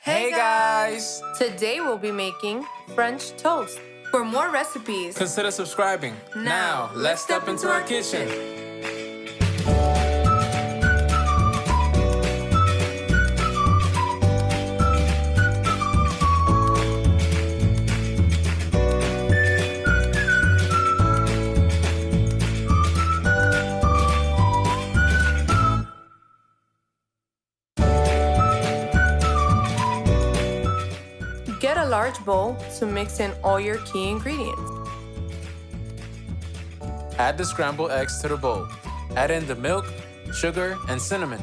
Hey guys! Today we'll be making French toast. For more recipes, Consider subscribing. Now, let's step into our kitchen. get a large bowl to mix in all your key ingredients. Add the scrambled eggs to the bowl. Add in the milk, sugar, and cinnamon.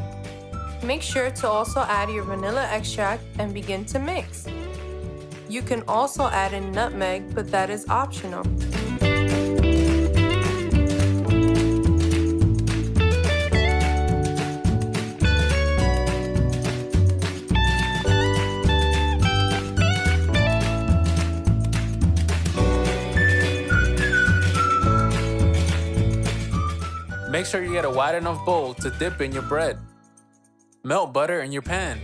Make sure to also add your vanilla extract and begin to mix. You can also add in nutmeg, but that is optional. Make sure you get a wide enough bowl to dip in your bread. Melt butter in your pan.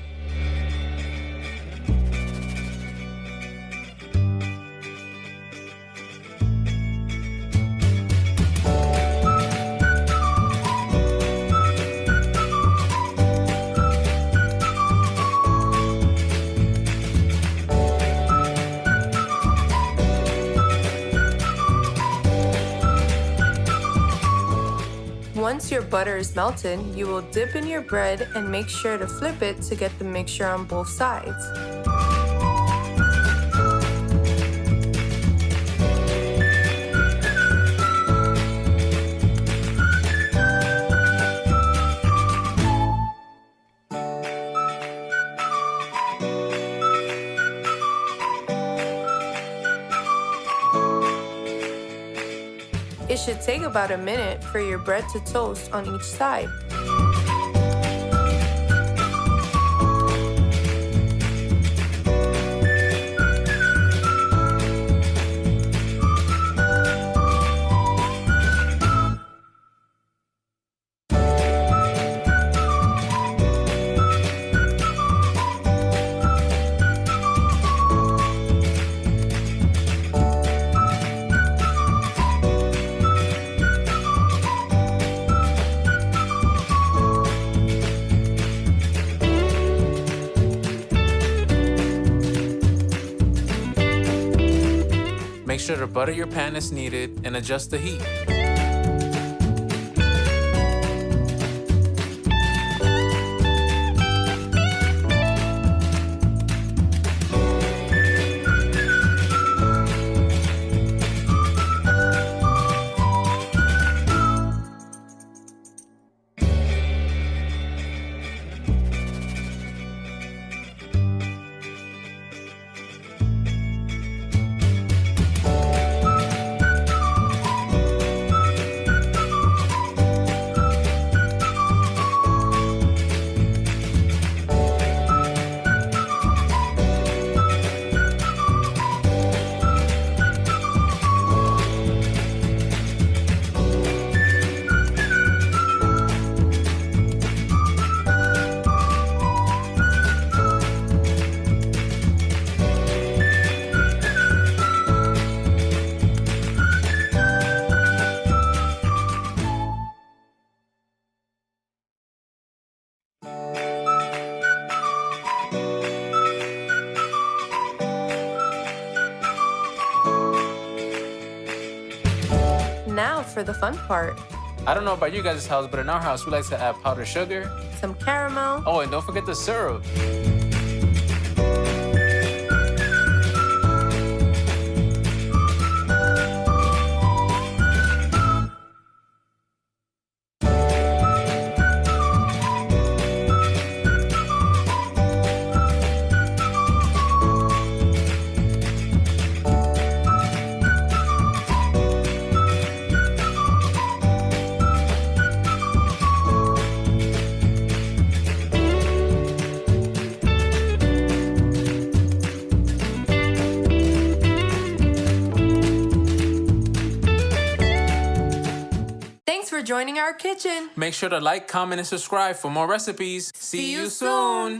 Once your butter is melted, you will dip in your bread and make sure to flip it to get the mixture on both sides. It should take about a minute for your bread to toast on each side. Make sure to butter your pan as needed and adjust the heat. Now for the fun part. I don't know about you guys' house, but in our house, we like to add powdered sugar. Some caramel. Oh, and don't forget the syrup. For joining our kitchen. Make sure to like, comment, and subscribe for more recipes. See you soon.